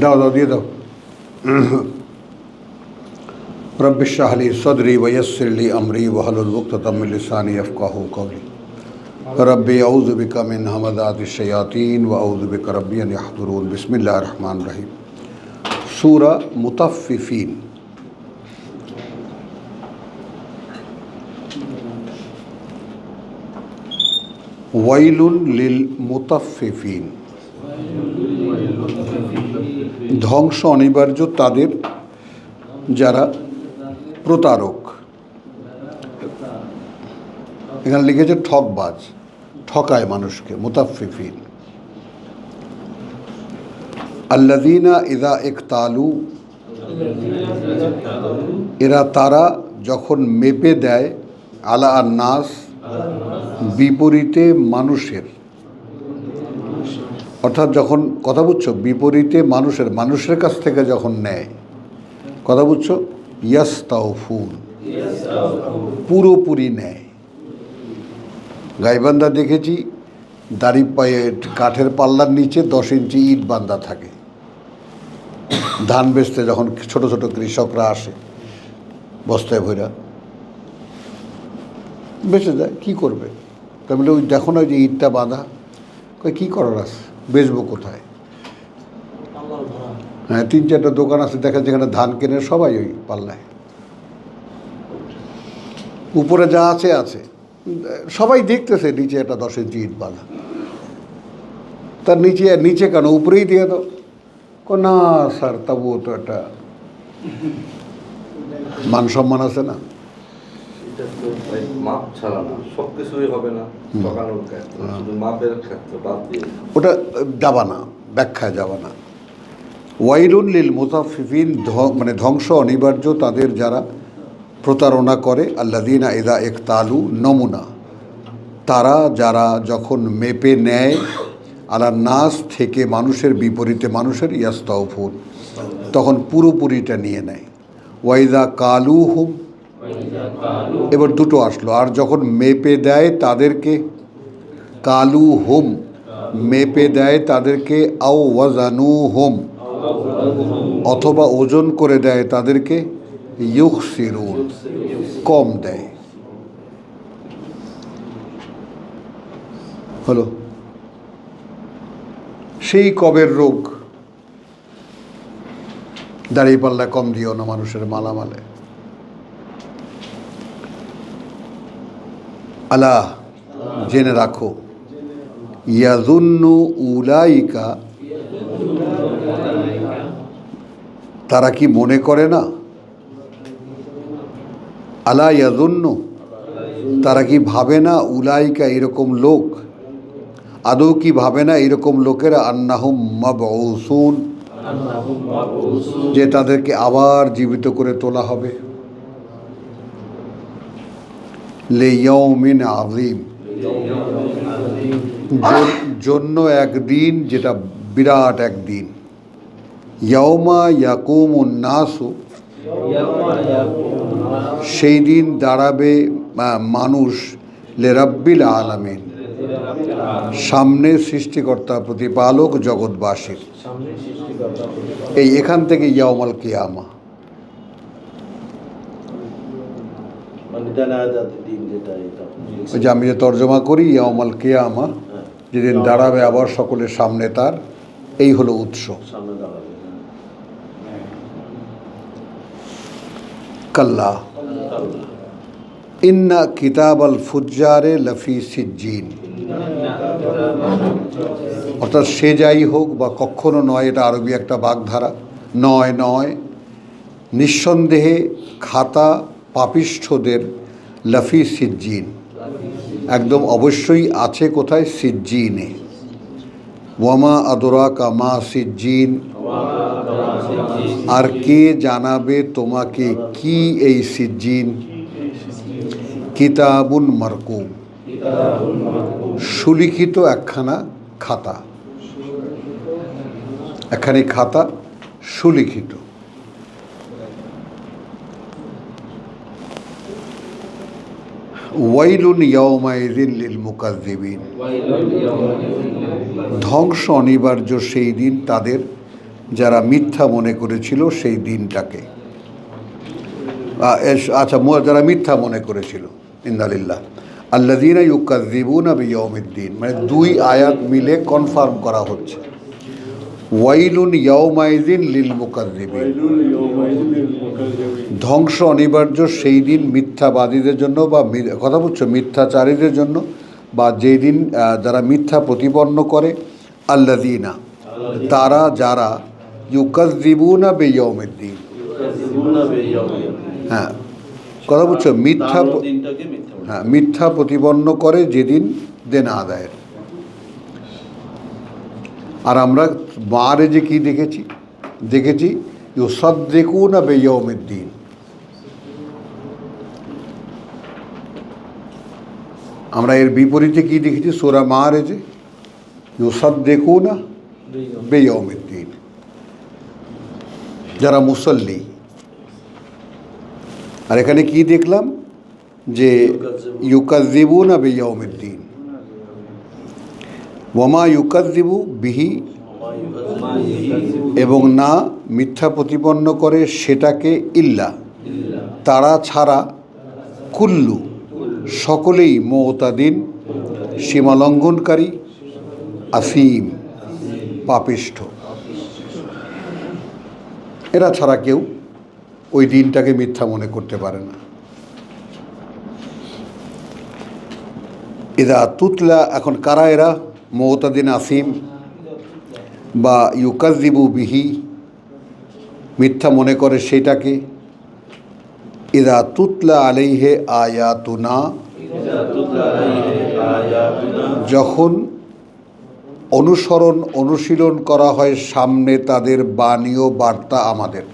দাও দাও দিয়ে দাও। রব্বি ইশরাহ লি সাদরি ওয়া ইয়াসসির লি আমরি ওয়াহলুল উকদাতাম মিন লিসানি ইয়াফকাহু কওলি। রব্বি আউযু বিকা মিন হামাযাতিশ শায়াতিন ওয়া আউযু বিকা রব্বি আন ইয়াহদুরুন। বিসমিল্লাহির রহমানির রহিম। সূরা মুতাফফিফিন। ওয়াইলুন লিল মুতাফফিফিন। ধ্বংস অনিবার্য তাদের যারা প্রতারক। এখানে লিখেছে ঠকবাজ, ঠকায় মানুষকে। মুতাফফিফিন আল্লাযীনা ইযা ইকতালু, এরা তারা যখন মেপে দেয়, আলা আন-নাস, বিপরীতে মানুষের, অর্থাৎ যখন, কথা বুঝছো, বিপরীতে মানুষের, মানুষের কাছ থেকে যখন নেয়, কথা বুঝছো, ইয়াস্তাউফুন, পুরোপুরি নেয়। গাইবান্ধা দেখেছি দাড়ি পায়ে কাঠের পাল্লার নিচে 10 ইঞ্চি ইট বান্ধা থাকে। ধান বেচতে যখন ছোট ছোট কৃষকরা আসে বস্তায় ভইরা বেচে যায়, কী করবে? তা বলে ওই দেখো না ওই যে ইটটা বাঁধা, কই কী করার আছে, বেচবো কোথায়? হ্যাঁ, 3-4টা দোকান আছে দেখা, যেখানে ধান কেনে সবাই ওই পাল্লায়, উপরে যা আছে আছে, সবাই দেখতেছে নিচে একটা 10 ইঞ্চি ইট বাঁধা। তার নিচে নিচে কেন, উপরেই দিয়ে দাও। না স্যার, তবুও তো একটা মান সম্মান আছে না। ওটা যাবা না, ব্যাখ্যায় যাবা না। ওয়াইলুন লিল মুতাফফিফিন, মানে ধ্বংস অনিবার্য তাদের যারা প্রতারণা করে। আল্লাযীনা ইযা ইকতালু, নমুনা, তারা যারা যখন মেপে নেয়, আলা নাস, থেকে মানুষের, বিপরীতে মানুষের, ইয়াস্তাউফুন, তখন পুরোপুরিটা নিয়ে নেয়। ওয়াইদা কালুহুম, এবার দুটো আসলো। আর যখন মেপে দেয় তাদেরকে, কালুহুম, মেপে দেয় তাদেরকে, আও ওয়াজানুহুম, অথবা ওজন করে দেয় তাদেরকে, ইউখসিরুন, কম দেয়। হলো সেই কবের রোগ। দাড়ি পাল্লা কম দিও না মানুষের মালামালে। আলা, জেনে রাখো, ইয়াজুন্নু উলাইকা, তারা কি মনে করে না, আলা ইয়াজুন্নু, তারা কি ভাবে না, উলাইকা, এরকম লোক, আদৌ কি ভাবে না এরকম লোকেরা, আন্নাহুম মাবউসুন, যে তাদেরকে আবার জীবিত করে তোলা হবে, লিয়াউমিন আযীম, জন্য একদিন যেটা বিরাট একদিন। ইয়াউমা ইয়াকুমুন নাসু, সেই দিন দাঁড়াবে মানুষ, লিরাব্বিল আলামিন, সামনে সৃষ্টিকর্তা, প্রতিপালক, জগৎবাসীর। এই এখান থেকে ইয়াউমাল কিয়ামা, ওই যে আমি যে তর্জমা করি, ইয়াউমাল কিয়ামা, যেদিন দাঁড়াবে আবার সকলের সামনে তার, এই হলো উৎস। কাল্লা ইন্না কিতাবাল ফুজ্জারে লফি সিজ্জিন, অর্থাৎ সে যাই হোক বা কখনো নয়, এটা আরবি একটা বাগধারা, নয় নয়, নিঃসন্দেহে খাতা পাপিষ্ঠদের, লফি সিজ্জিন, একদম অবশ্যই আছে কোথায়, সিজ্জিনে। ওয়ামা আদরাকা মা সিজ্জিন, আর কে জানাবে তোমাকে কি এই সিজ্জিন। কিতাবুন মারকুম, সুলিখিত একখানা খাতা, একখানি খাতা সুলিখিত। ওয়াইলুন ইয়াউমাইযিন লিল মুকাজ্জিবিন, ধ্বংস অনিবার্য সেই দিন তাদের যারা মিথ্যা মনে করেছিল সেই দিনটাকে। আচ্ছা, যারা মিথ্যা মনে করেছিল, ইন্নালিল্লাহ, আল্লাযীনা ইউকাযযিবুনা বিয়াউমিদ্দিন, মানে দুই আয়াত মিলে কনফার্ম করা হচ্ছে। ওয়াইলুন ইয়াউমাইযিন লিল মুকাযযিবিন, ধ্বংস অনিবার্য সেই দিন মিথ্যাবাদীদের জন্য, বা কথা বলছো মিথ্যাচারীদের জন্য, বা যেই দিন যারা মিথ্যা প্রতিপন্ন করে। আল্লাযীনা, তারা যারা, ইউকাযযিবুনা বিয়াউমিদ্দিন, হ্যাঁ কথা বলছো মিথ্যা প্রতিপন্ন করে যেদিন দেন আদায়ের। আর আমরা মারে যে কি দেখেছি ইউসাদ্দিকুনা বিয়াউমিদ্দিন। আমরা এর বিপরীতে কি দেখেছি সূরা মারে যে ইউসাদ্দিকুনা বিয়াউমিদ্দিন, যারা মুসল্লি। আর এখানে কি দেখলাম যে ইউকাযযিবুনা বিয়াউমিদ্দিন, ওয়ামা ইউকাযযিবু বিহি, এবং না মিথ্যা প্রতিপন্ন করে সেটাকে, ইল্লা তারা ছাড়া, কুল্লু সকলেই, মুতাদিন সীমালঙ্ঘনকারী, আসিম পাপিষ্ঠ। এরা ছাড়া কেউ ওই দিনটাকে মিথ্যা মনে করতে পারে না। ইদা তুতলা, এখন কারা এরা? মুতাদিন আসিম বা ইউকাযযিবু বিহি, মিথ্যা মনে করে সেটাকে। ইদা তুতলা আলাইহি আয়াতুনা, যখন অনুশীলন করা হয় সামনে তাদের বাণী ও বার্তা আমাদের।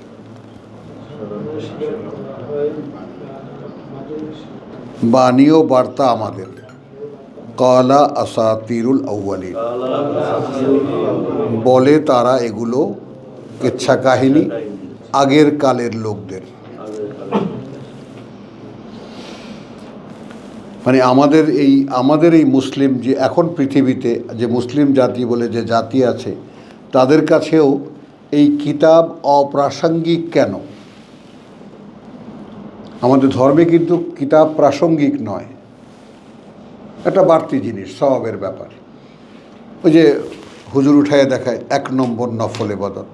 বাণী ও বার্তা আমাদের। কালা আসাতিরুল আউয়ালিন, বলে তারা এগুলো কিচ্ছা কাহিনী আগের কালের লোকদের। মানে আমাদের এই মুসলিম যে এখন পৃথিবীতে যে মুসলিম জাতি বলে যে জাতি আছে, তাদের কাছেও এই কিতাব অপ্রাসঙ্গিক কেন? আমাদের ধর্মে কিন্তু কিতাব প্রাসঙ্গিক নয়, একটা বাড়তি জিনিস, সওয়াবের ব্যাপার। ওই যে হুজুর উঠায় দেখায় 1 নম্বর নফল ইবাদত,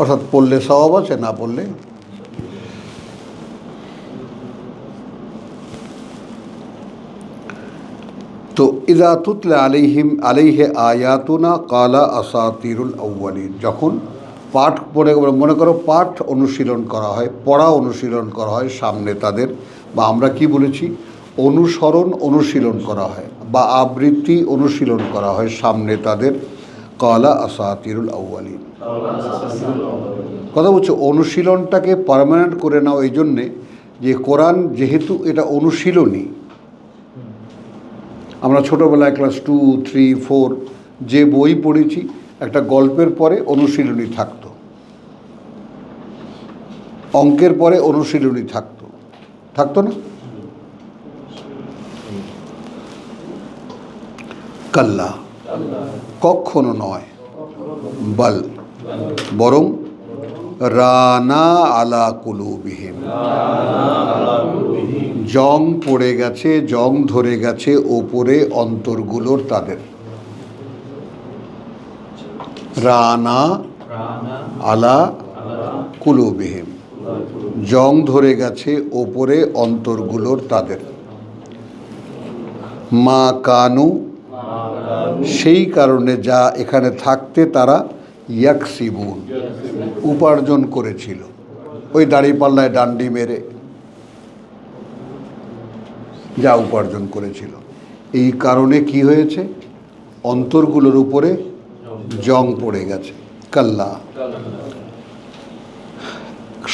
অর্থাৎ পড়লে সওয়াব আছে, না পড়লে। তো ইযা তুতলা আলাইহি আয়াতুনা কালা আসাতিরুল আউয়ালিন, যখন পাঠ পড়ে, মনে করো পাঠ অনুশীলন করা হয়, পড়া অনুশীলন করা হয় সামনে তাদের, বা আমরা কি বলেছি অনুশীলন করা হয়, বা আবৃত্তি অনুশীলন করা হয় সামনে তাদের। কালা আসাতিরুল আউয়ালিন, কথা বলছে অনুশীলনটাকে পার্মানেন্ট করে নাও এই জন্যে যে কোরআন যেহেতু এটা অনুশীলনী। আমরা ছোটোবেলায় ক্লাস 2, 3, 4 যে বই পড়েছি, একটা গল্পের পরে অনুশীলনী থাকতো, অঙ্কের পরে অনুশীলনী থাকতো না? কাল্লা, কখনো নয়, বরং রানা আলা কুলুবিহিম, জং পড়ে গেছে, জং ধরে গেছে ওপরে অন্তরগুলোর তাদের। রানা আলা কুলুবিহিম, জং ধরে গেছে ওপরে অন্তরগুলোর তাদের। মা কানু, সেই কারণে যা এখানে থাকতে তারা ইয়াকসিবুন, উপার্জন করেছিল, ওই দাড়িপাল্লায় ডান্ডি মেরে যা উপার্জন করেছিল, এই কারণে কি হয়েছে? অন্তরগুলোর উপরে জং পড়ে গেছে। কাল্লা,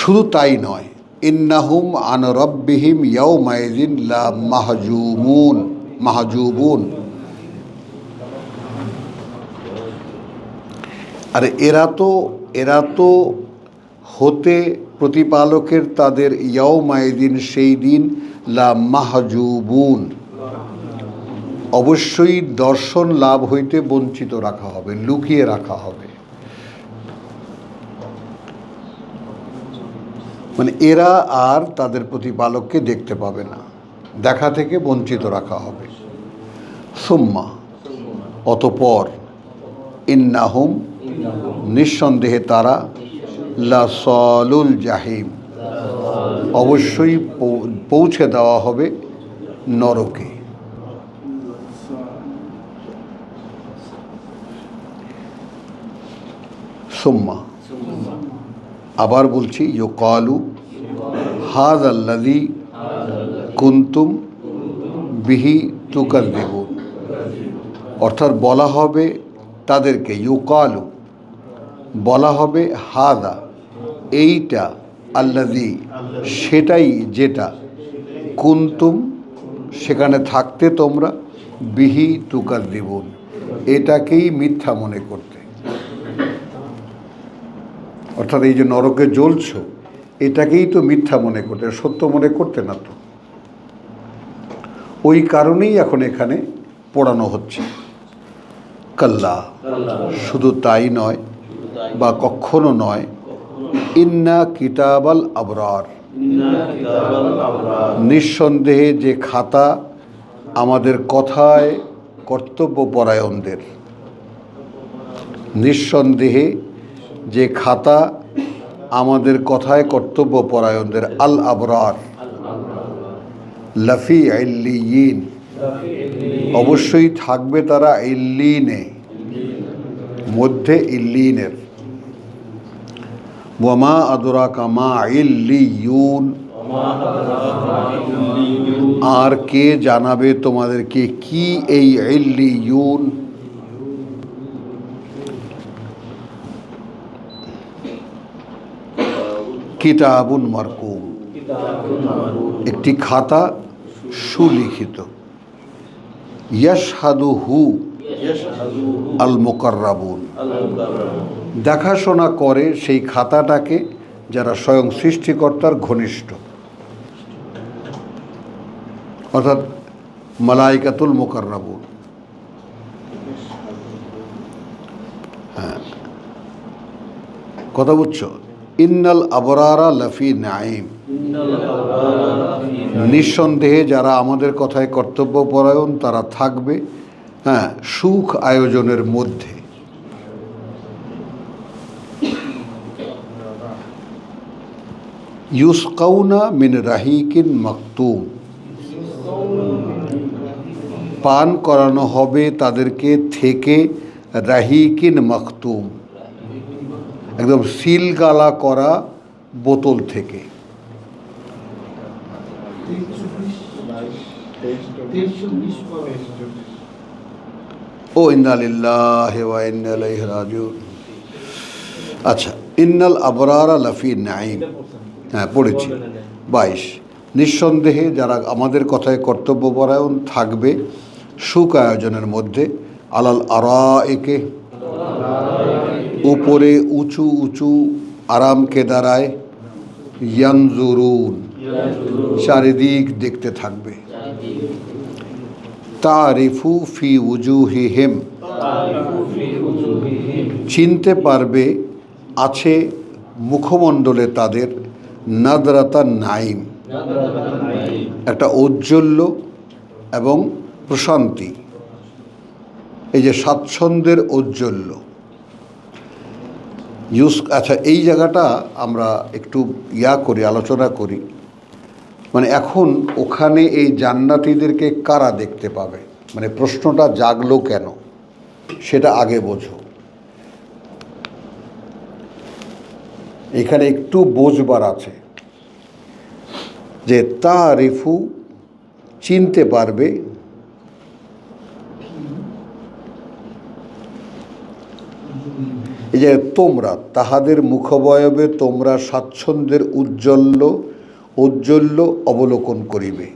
শুধু তাই নয়, ইন্নাহুম আন রাব্বিহিম ইয়াউমাইযিন লা মাহজুবুন, আর এরা তো হতে প্রতিপালকের তাদের ইয়াউমাইদিন, সেই দিন, লা মাহজুবুন, অবশ্যই দর্শন লাভ হইতে বঞ্চিত রাখা হবে, লুকিয়ে রাখা হবে। মানে এরা আর তাদের প্রতিপালককে দেখতে পাবে না, দেখা থেকে বঞ্চিত রাখা হবে। সুম্মা, অতপর, ইন্নাহুম, নিঃসন্দেহে তারা, লাসালুল জাহিম, অবশ্যই পৌঁছে দেওয়া হবে নরকে। সুম্মা, আবার বলছি, ইউকালু হাযাল্লাযী কুনতুম বিহি তুকাযযিবুন, অর্থাৎ বলা হবে তাদেরকে, ইউকালু বলা হবে, হাদা এইটা, আল্লাযী সেটাই যেটা, কুনতুম সেখানে থাকতে তোমরা, বিহি তুকাযযিবুন এটাকেই মিথ্যা মনে করতে। অর্থাৎ এই যে নরকে জ্বলছ এটাকেই তো মিথ্যা মনে করতে, সত্য মনে করতে না তো। ওই কারণেই এখন এখানে পড়ানো হচ্ছে। কাল্লা, শুধু তাই নয় বা কখনো নয়, ইন্না কিতাবাল আবরার, নিঃসন্দেহে যে খাতা আমাদের কথায় কর্তব্যপরায়ণদের, নিঃসন্দেহে যে খাতা আমাদের কথায় কর্তব্যপরায়ণদের, আল আবরার লাফি ইল্লিয়িন, অবশ্যই থাকবে তারা ইল্লিনে, মধ্যে ইল্লিনের। ওয়ামা আদরাকা মা ইল্লিয়ুন, আর কে জানাবে তোমাদেরকে কি এই ইল্লিয়ুন। কিতাবুন মারকুম, একটি খাতা সুলিখিত, ইয়াশহাদুহু আল মুকাররাবুন, দেখাশোনা করে সেই খাতাটাকে যারা স্বয়ং সৃষ্টিকর্তার ঘনিষ্ঠ, অর্থাৎ মালাইকাতুল মুকাররাবুন। হ্যাঁ, কথা বুঝছো? ইন্নাল আবরারা লাফি নাঈম, নিঃসন্দেহে যারা আমাদের কথায় কর্তব্যপরায়ণ তারা থাকবে, হ্যাঁ, সুখ আয়োজনের মধ্যে। ইউসকাউনা মিন রাহিকিন মাকতুম, পান করানো হবে তাদেরকে থেকে রাহিকিন মাকতুম, একদম সিলগালা করা বোতল থেকে। ও ইন্না লিল্লাহি ওয়া ইন্না ইলাইহি রাজিউন। আচ্ছা, ইন্নাল আবরারা লাফি নাঈম, হ্যাঁ পড়েছি 22। নিঃসন্দেহে যারা আমাদের কথায় কর্তব্যপরায়ণ থাকবে সুখ আয়োজনের মধ্যে, আলাল আরাইকে, উপরে উঁচু উঁচু আরামকে দাঁড়ায়, ইয়ানজুরুন, চারিদিক দেখতে থাকবে, তারিফু ফি উজুহিহিম, চিনতে পারবে আছে মুখমণ্ডলে তাদের, নাদরাতান নাঈম, একটা ঔজ্জ্বল্য এবং প্রশান্তি, এই যে স্বাচ্ছন্দ্যের ঔজ্জ্বল্য। আচ্ছা, এই জায়গাটা আমরা একটু আলোচনা করি। মানে এখন ওখানে এই জান্নাতীদেরকে কারা দেখতে পাবে, মানে প্রশ্নটা জাগলো কেন সেটা আগে বোঝো। এখানে একটু বোঝবার আছে যে তারিফু চিনতে পারবে, এই যে তোমরা তাহাদের মুখবয়বে তোমরা স্বাচ্ছন্দ্যের ঔজ্জ্বল্য অবলোকন করিবে।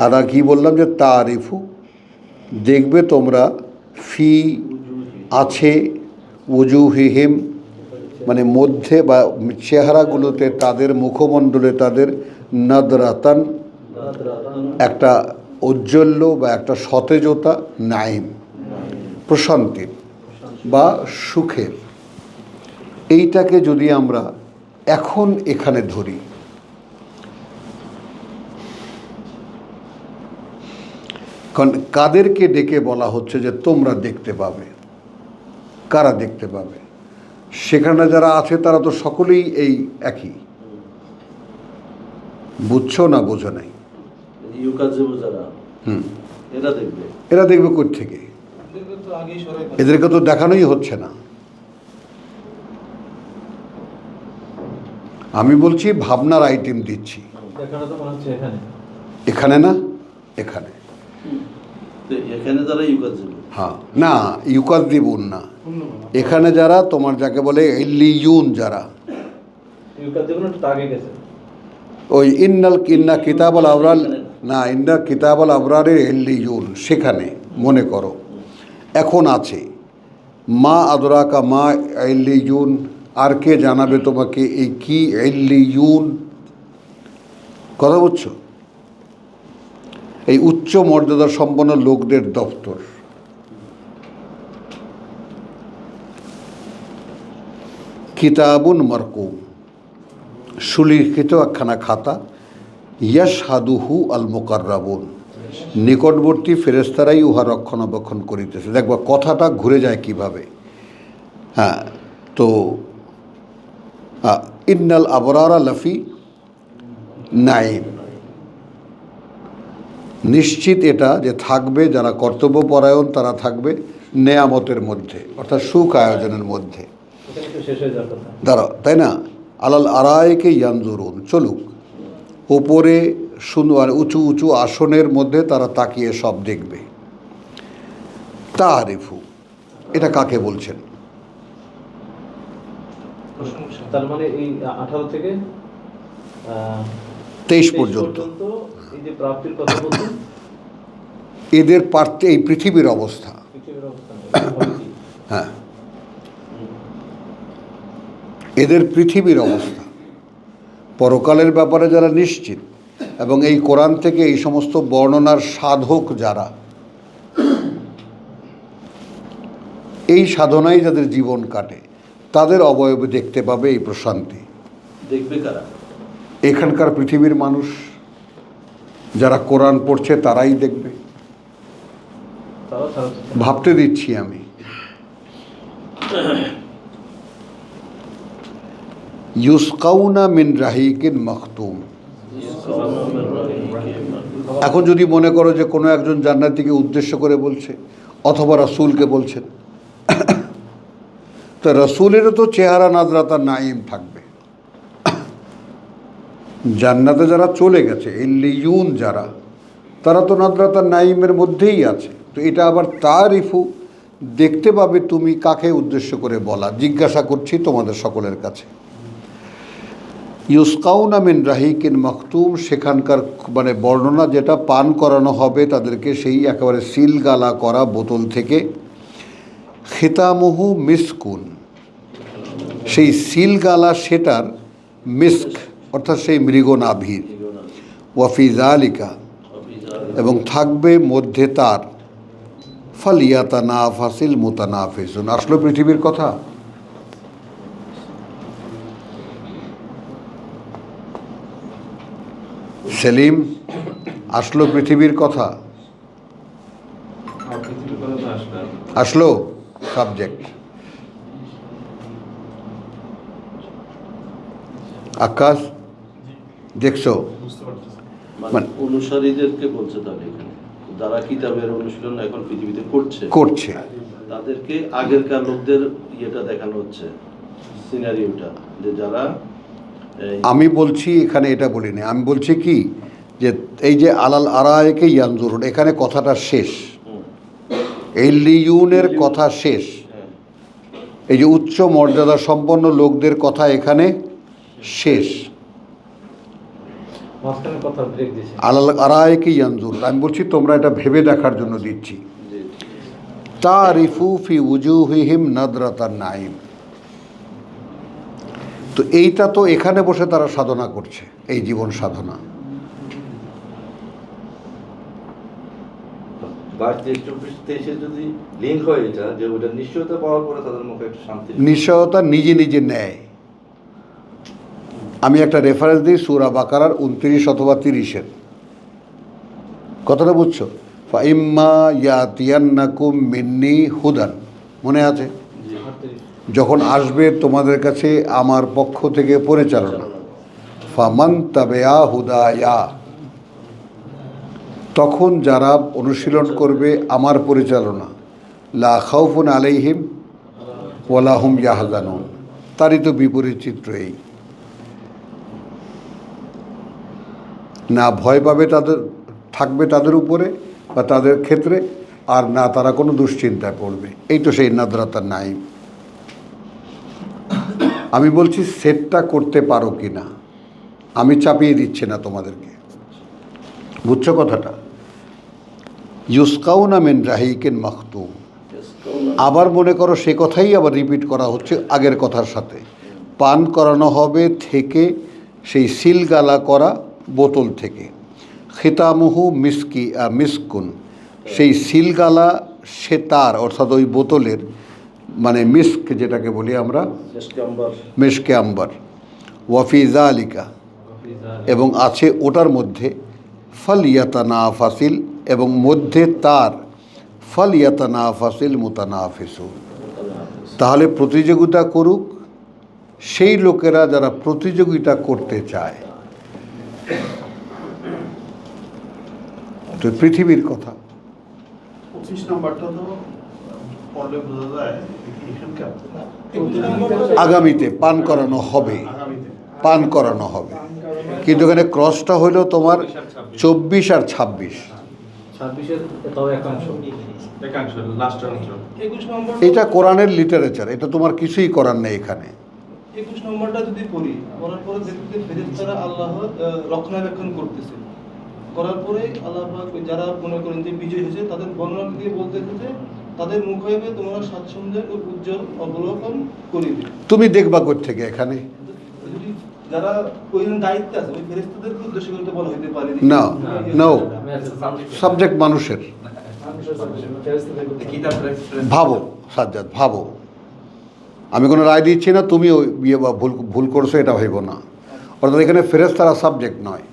আর কি বললাম যে তারিফু দেখবে তোমরা, ফি আছে, উজুহিহিম মানে মধ্যে বা চেহারাগুলোতে তাদের মুখমণ্ডলে তাদের, নাদরাতান একটা ঔজ্জ্বল্য বা একটা সতেজতা, নাঈম প্রশান্তির বা সুখের। এইটাকে যদি আমরা এখন এখানে ধরি, কারণ কাদেরকে ডেকে বলা হচ্ছে যে তোমরা দেখতে পাবে? কারা দেখতে পাবে? সেখানে যারা আছে তারা তো সকলেই এই একই। বুঝছো না বোঝো নাই? এরা দেখবে কোথা থেকে? এদেরকে তো দেখানোই হচ্ছে না। আমি বলছি ভাবনার আইটেম দিচ্ছি। এখানে না, এখানে। হ্যাঁ, না ইউকাযযিবুন না, এখানে যারা তোমার যাকে বলে ইল্লিয়ুন, যারা ওই ইন্না কিতাবুল আবরার, না ইন্না কিতাবুল আবরারের ইল্লিয়ুন, সেখানে মনে করো এখন আছে। মা আদরাকা মা ইল্লিয়ুন, আর কে জানাবে তোমাকে এই কি ইল্লিয়ুন? কথা বুঝছো? এই উচ্চ মর্যাদা সম্পন্ন লোকদের দপ্তর। কিতাবুন মারকুম, সুলিখিত একখানা খাতা। ইয়াশহাদুহু আল মুকাররাবুন, নিকটবর্তী ফেরেশতারাই উহা রক্ষণাবেক্ষণ করিতেছে। দেখবা কথাটা ঘুরে যায় কিভাবে। হ্যাঁ, তো ইন্নাল আবরারা লাফি নাইম, নিশ্চিত এটা যে থাকবে যারা কর্তব্যপরায়ণ তারা থাকবে নেয়ামতের মধ্যে, অর্থাৎ সুখ আয়োজনের মধ্যে। দাঁড়াও, তাই না? আলাল আরাইকে ইয়ানজুরুন, চলুক ওপরে সুন্দর উঁচু উঁচু আসনের মধ্যে তারা তাকিয়ে সব দেখবে। তারিফু, এটা কাকে বলছেন? তার মানে এই 18 থেকে 23 পর্যন্ত এই যে প্রাপ্তির কথা বলছেন, এদের পার্থে এই পৃথিবীর অবস্থা। হ্যাঁ, এদের পৃথিবীর অবস্থা, পরকালের ব্যাপারে যারা নিশ্চিত এবং এই কোরআন থেকে এই সমস্ত বর্ণনার সাধক যারা, এই সাধনায় যাদের জীবন কাটে তাদের অবয়বে দেখতে পাবে এই প্রশান্তি। দেখবে কারা? এখানকার পৃথিবীর মানুষ যারা কোরআন পড়ছে তারাই দেখবে। ভাবতে দিচ্ছি আমি। ইউসকাউনা মিন রাহিকিন মাখতুম। এখন যদি মনে করো যে কোনো একজন জান্নাতীকে উদ্দেশ্য করে বলছে অথবা রাসূলকে বলছেন, তো রাসূলেরও তো চেহারা নাজরাতার নাঈম থাকবে। জান্নাতে যারা চলে গেছে ইল্লিয়ুন যারা, তারা তো নাজরাতার নাঈমের মধ্যেই আছে। তো এটা আবার তারিফু, দেখতে পাবে তুমি কাকে উদ্দেশ্য করে বলা? জিজ্ঞাসা করছি তোমাদের সকলের কাছে। ইউসকাউনা মিন রাহিকিন মাখতুম, সেখানকার মানে বর্ণনা যেটা, পান করানো হবে তাদেরকে সেই একেবারে সিলগালা করা বোতল থেকে। খিতামুহু মিসকুন, সেই সিলগালা সেটার মিস্ক, অর্থাৎ সেই মৃগনাভির। ওয়াফি যালিকা, এবং থাকবে মধ্যে তার ফালিয়াতানাফাসিল মুতানাফিসুন। আসলো পৃথিবীর কথা। সেলিম, আসলো পৃথিবীর কথা? আসলো সাবজেক্ট। আকাশ, দেখছো? মানে অনুসারীদেরকে বলছে, তাহলে এখানে যারা কিতাবের অনুশীলন এখন পৃথিবীতে করছে তাদেরকে আগেরকার লোকদের ইয়েটা দেখানো হচ্ছে, সিনারিওটা, যে যারা আমি বলছি এখানে এটা বলিনি, আমি বলছি কি যে এই যে আলাল আরাইকে ইয়ানজুরুন, এখানে কথাটা শেষ। ইল্লিয়ুনের কথা শেষ। এই যে উচ্চ মর্যাদা সম্পন্ন লোকদের কথা এখানে শেষ। আলাল আরাইকে ইয়ানজুরুন, আমি বলছি তোমরা এটা ভেবে দেখার জন্য দিচ্ছি। তারিফু ফি উজুহিহিম নাদরাতান নাঈম, তো এইটা তো এখানে বসে তারা সাধনা করছে, এই জীবন সাধনা। 22-23 যদি লিঙ্ক হয় এটা, যে ওটা নিশ্চয়তা পাওয়ার পরে তাদের মুখে একটু শান্তি, নিশ্চয়তা নিজে নিজে নেয়। আমি একটা রেফারেন্স দিই সূরা বাকারার 29 অথবা 30-এর। কথাটা বুঝছো? ফাইম্মা ইয়াতিয়ান্নাকুম মিন্নি হুদান, মনে আছে? যখন আসবে তোমাদের কাছে আমার পক্ষ থেকে পরিচালনা, ফামান তাবেয়া হুদায়া, তখন যারা অনুশীলন করবে আমার পরিচালনা, লা খাউফুন আলাইহিম ওয়ালা হুম ইয়াহজানুন, তারই তো বিপরীত চিত্র এই। না ভয় পাবে তাদের থাকবে তাদের উপরে বা তাদের ক্ষেত্রে, আর না তারা কোনো দুশ্চিন্তায় পড়বে। এই তো সেই নাদরাতার নাইম। আমি বলছি সেটটা করতে পারো কি না, আমি চাপিয়ে দিচ্ছি না তোমাদেরকে, বুঝছো কথাটা? ইউসকাউনা মিন রাহিকিন মাখতুম, আবার মনে করো সে কথাই আবার রিপিট করা হচ্ছে আগের কথার সাথে। পান করানো হবে থেকে সেই সিলগালা করা বোতল থেকে, খিতামুহু মিসকুন, সেই সিলগালা সে তার অর্থাৎ ওই বোতলের মানে মিস্ক যেটাকে বলি আমরা, মিশকে আম্বার। ওয়াফি যালিকা, এবং আছে ওটার মধ্যে, ফালিয়াতানাফাসিল, এবং মধ্যে তার ফালিয়াতানাফাসিল মুতানাফিসুন, তাহলে প্রতিযোগিতা করুক সেই লোকেরা যারা প্রতিযোগিতা করতে চায়। তো পৃথিবীর কথা 25 নম্বরটা তো পড়লে বোঝা যায় এখানকার আগামীতে পান করানো হবে, আগামীতে পান করানো হবে, কিন্তু এখানে ক্রসটা হলো তোমার 24 আর 26। 26-এর তাও একাংশ লাস্ট অংশ। 21 নম্বর, এটা কোরআনের লিটারেচার, এটা তোমার কিছুই করার নেই এখানে। 21 নম্বরটা যদি পড়ি, পড়ার পরে দেখতে ফেরেশতারা আল্লাহ রক্ষণাবেক্ষণ করতেছে, করার পরে আল্লাহ পাক যারা মনে করেন যে বিজয় হয়েছে তাদের বর্ণনা দিয়ে বলতেছে যে তাদের মুখ হইবে তোমরা স্বাচ্ছন্দ্যের ও উজ্জ্বল অবলোকন করিবে। তুমি দেখবা কোত্থেকে এখানে? যদি যারা ওই দায়িত্বে আছে ওই ফেরেশতাদেরকে উদ্দেশ্য করতে বলা হইতে পারে না, নো, সাবজেক্ট মানুষের। ভাবো সাজ্জাদ, ভাবো, আমি কোনো রায় দিচ্ছি না, তুমিও বিয়ে বা ভুল করছো এটা ভাইব না। অর্থাৎ এখানে ফেরেশতারা সাবজেক্ট নয়,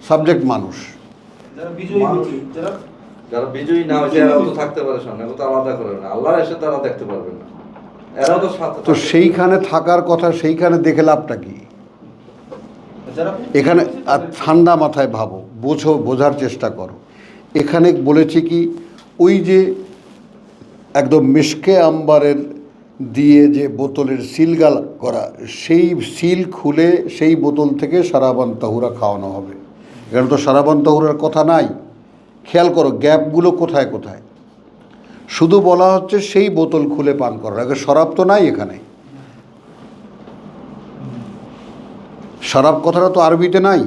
সাবজেক্ট মানুষ। যারা বিজয়ী হয়েছে, যারা বিজয়ী না হয়েছে এরাও তো থাকতে পারে সামনে, তো আলাদা করে না, আল্লাহর এসে তারা দেখতে পারবে না, এরাও তো সাথে তো সেইখানে থাকার কথা, সেইখানে দেখে লাভটা কি? যারা এখানে আর ঠান্ডা মাথায় ভাবো, বোঝার চেষ্টা করো। এখানে বলেছি কি, ওই যে একদম মিশকে আম্বারের দিয়ে যে বোতলের সিলগাল করা, সেই সিল খুলে সেই বোতল থেকে সারাবান তাহুরা খাওয়ানো হবে। এখানে তো সারাবান তাহুরার কথা নাই। খেয়াল করো গ্যাপগুলো কোথায় কোথায়। শুধু বলা হচ্ছে সেই বোতল খুলে পান করার, আগে শরাব তো নাই এখানে। শরাব কথাটা তো আরবিতে নাই।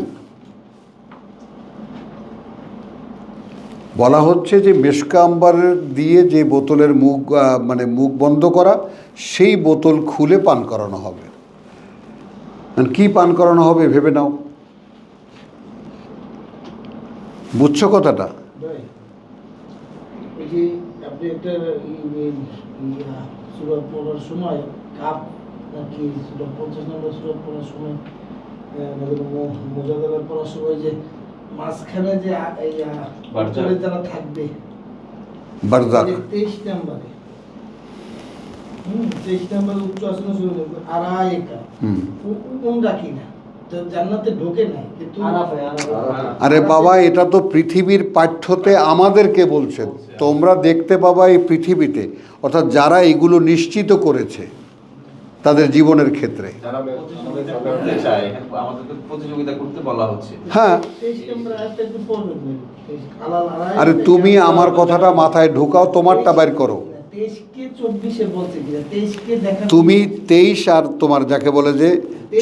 বলা হচ্ছে যে মেশকা আম্বারের দিয়ে যে বোতলের মুখ মানে মুখ বন্ধ করা, সেই বোতল খুলে পান করানো হবে। কি পান করানো হবে ভেবে নাও, বুঝছো কথাটা? ওই যে আপনি একটা সূরা পড়ার সময় কাপ নাকি 50 নম্বর সূরা পড়ার সময় মোজাদার পড়ার সময় যে মাঝখানে যে বাচ্চারা যারা থাকবে বারজাক, 23 নম্বরে 23 নম্বরে উচ্চ আসনে শুরু আরায়কা কোনটা কিনা তো জান্নাতে ঢোকে নাই, কিন্তু আরে বাবা এটা তো পৃথিবীর পাঠ্যতে আমাদেরকে বলছে, তোমরা দেখতে পাবা এই পৃথিবীতে, অর্থাৎ যারা এগুলো নিশ্চিত করেছে তাদের জীবনের ক্ষেত্রে। আমাদেরকে প্রতিযোগিতা করতে বলা হচ্ছে। হ্যাঁ, 23 নম্বর আয়াতটা একটু পড়বেন। আরে তুমি আমার কথাটা মাথায় ঢুকাও, তোমারটা বের করো। 23 কে 24 এ বলছে কিনা, 23 কে দেখা তুমি 23 আর তোমার যাকে বলে যে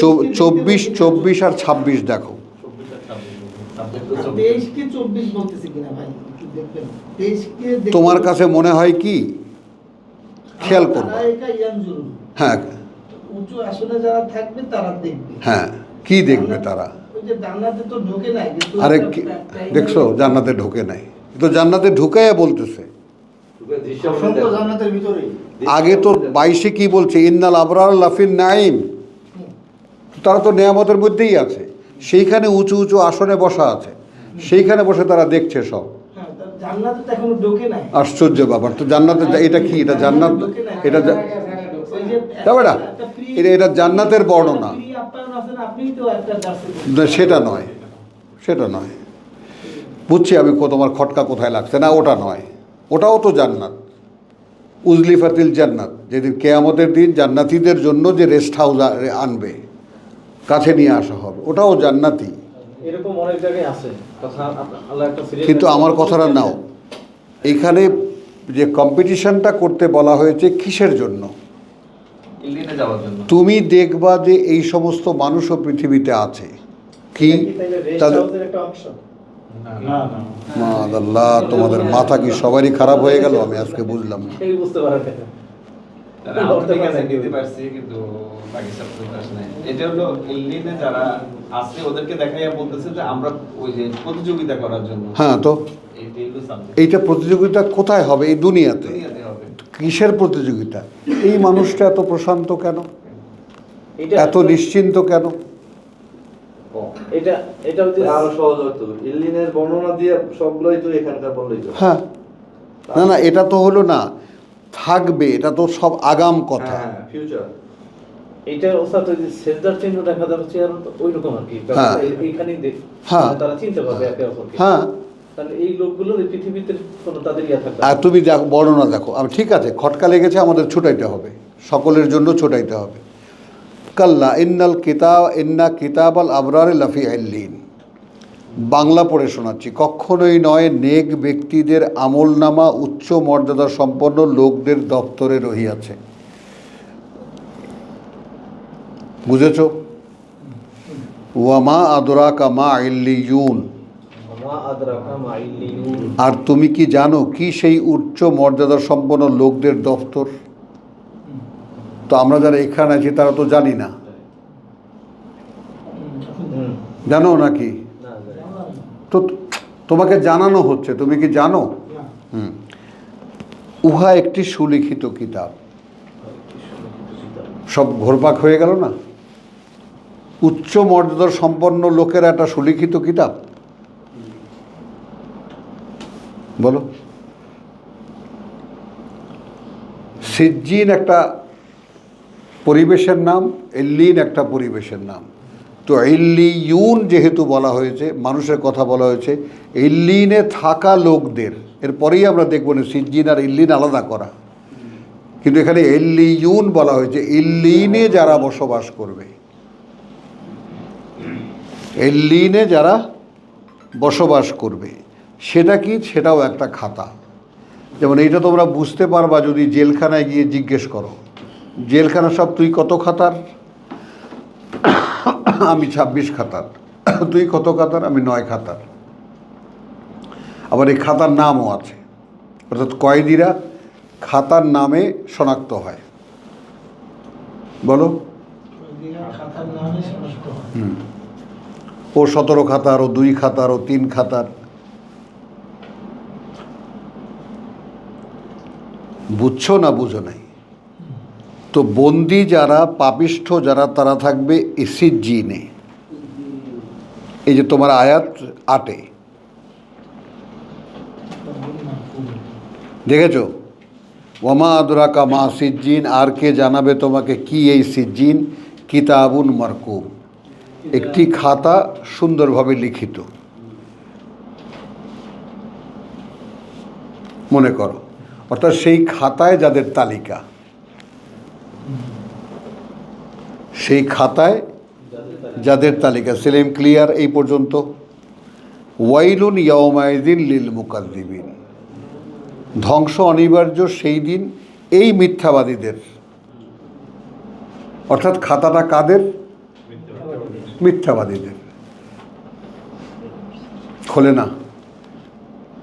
24 আর 26 দেখো। 23 কে 24 বলতেছে কিনা ভাই একটু দেখবেন। 23 কে তোমার কাছে মনে হয় কি, খেয়াল করো। আরায়কা ইয়ানজুরুন, হ্যাঁ উঁচু আসনে যারা থাকবে তারা দেখবে। হ্যাঁ, কি দেখবে তারা? ওই যে জান্নাতে তো ঢোকে নাই, কিন্তু আরে দেখছো জান্নাতে ঢোকে নাই, তো জান্নাতে ঢুকাইয়া বলতেছে। অসংখ্য জান্নাতের ভিতরেই আগে তো 22-এ কি বলছে, ইন্নাল আবরার লাফিন নাইম, তারা তো নেয়ামতের মধ্যেই আছে, সেইখানে উঁচু উঁচু আসনে বসা আছে, সেইখানে বসে তারা দেখছে সব। হ্যাঁ, তা জান্নাতে তো এখনো ঢোকে নাই। আশ্চর্য ব্যাপার। তো জান্নাতে এটা কি? এটা জান্নাত? ঢোকে নাই। এটা ওই যে তবে না, একটা free- এটা জান্নাতের বর্ণনা। free আপ্যায়ন আছে না, আপনিই তো একটা দার্সে বলছেন। না, সেটা নয়, সেটা নয়। বুঝছি আমি তোমার খটকা কোথায় লাগছে। না, ওটা নয়, ওটাও তো জান্নাত। উজলিফাতিল জান্নাত, যেদিন কেয়ামতের দিন জান্নাতীদের জন্য যে রেস্ট হাউস আনবে, কাছে নিয়ে আসা হবে, ওটাও জান্নাতি। এরকম অনেক জায়গায় আছে কথা। আল্লাহ একটা সিরিয়াস, কিন্তু আমার কথাটা নাও, এখানে যে কম্পিটিশনটা করতে বলা হয়েছে কিসের জন্য? ইল্লিনে যাওয়ার জন্য। তুমি দেখবা যে এই সমস্ত মানুষও পৃথিবীতে আছে, কি তাদের একটা অংশ। না না মাদাল্লাহ, তোমাদের মাথা কি সবারই খারাপ হয়ে গেল? আমি আজকে বুঝলাম না। এই বুঝতে পারেন না। তাহলে আমরা ঠিক আছে দিতে পারছি, কিন্তু বাকি সব তো পারছি না। এটা হলো ইল্লিনে যারা আছে ওদেরকে দেখাইয়া বলতেছে যে আমরা ওই যে প্রতিযোগিতা করার জন্য। হ্যাঁ, তো এইটাই হলো সাবজেক্ট। এইটা প্রতিযোগিতা কোথায় হবে? এই দুনিয়াতে। দুনিয়াতে হবে। কিসের প্রতিযোগিতা? এই মানুষটা এত প্রশান্ত কেন, এটা এত নিশ্চিন্ত কেন? এটা এটা হচ্ছে আরো সহজ হতো, ইল্লিনের বর্ণনা দিয়ে সবগুলোই তো এখানকার বললেই তো। হ্যাঁ, না না, এটা তো হলো না, থাকবে, এটা তো সব আগাম কথা। হ্যাঁ, ফিউচার। এটা ওস্তাদ ওই যে সেজদার চিহ্ন দেখা যাচ্ছে, আর ওই রকম আর কি। হ্যাঁ। এইখানেই হ্যাঁ। তারা চিনতে পারবে একে অপরকে। হ্যাঁ, তাহলে এই লোকগুলো এই পৃথিবীতে কোনো তাদের ইয়া থাকবে আর তুমি দেখো, বর্ণনা দেখো। আমি ঠিক আছে, খটকা লেগেছে, আমাদের ছুটাইতে হবে, সকলের জন্য ছুটাইতে হবে। কাল্লা ইন্না কিতাব আল আবরার লাফি ইল্লিন। বাংলা পড়ে শোনাচ্ছি, কখনোই নয়, নেক ব্যক্তিদের আমলনামা উচ্চ মর্যাদা সম্পন্ন লোকদের দপ্তরে রহিয়াছে। বুঝেছ? ওয়ামা আদরাকা মা ইল্লিয়ুন। মা আদরাকা মা ইল্লিয়ুন। আর তুমি কি জানো কি সেই উচ্চ মর্যাদা সম্পন্ন লোকদের দপ্তর? তো আমরা যারা এখানে আছি তারা তো জানি না, হুম। জানো নাকি? না, তো তোমাকে জানানো হচ্ছে, তুমি কি জানো? হুম। উহা একটি সুলিখিত কিতাব। সব ঘোরপাক হয়ে গেল না? উচ্চ মর্যাদার সম্পন্ন লোকেরা একটা সুলিখিত কিতাব, বলো। সিজ্জিন একটা পরিবেশের নাম, ইল্লিন একটা পরিবেশের নাম। তো ইল্লিয়ুন যেহেতু বলা হয়েছে, মানুষের কথা বলা হয়েছে, ইল্লিনে থাকা লোকদের, এরপরেই আমরা দেখব না সিজ্জিন আর ইল্লিন আলাদা করা। কিন্তু এখানে ইল্লিয়ুন বলা হয়েছে, ইল্লিনে যারা বসবাস করবে, ইল্লিনে যারা বসবাস করবে, সেটা কি? সেটাও একটা খাতা। যেমন এইটা তোমরা বুঝতে পারবা যদি জেলখানায় গিয়ে জিজ্ঞেস করো, জেলখানা সব তুই কত খাতার? আমি 26 খাতার। তুই কত খাতার? আমি 9 খাতার। আবার এই খাতার নামও আছে, অর্থাৎ কয়েদিরা খাতার নামে শনাক্ত হয়। বলো, খাতার নামে শনাক্ত হয়। ও 17 খাতার, ও 2 খাতার, ও 3 খাতার। বুঝছো না বুঝো নাই? তো বন্দি যারা, পাপিষ্ঠ যারা, তারা থাকবে সিজ্জিনে। এই যে তোমার আয়াত 8-এ দেখেছো, ওয়ামা আদরাকা মা সিজ্জিন, আর কে জানাবে তোমাকে কি এই সিজ্জিন? কিতাবুন মারকুম, একটি খাতা সুন্দরভাবে লিখিত। মনে করো, অর্থাৎ সেই খাতায় যাদের তালিকা, সেই খাতায় যাদের তালিকা। সেলিম ক্লিয়ার এই পর্যন্ত? ওয়াইলুন ইয়াউমাইযিন লিল মুকাজ্জিবিন, ধ্বংস অনিবার্য সেই দিন এই মিথ্যাবাদীদের। অর্থাৎ খাতাটা কাদের? মিথ্যাবাদীদের। খোলে না,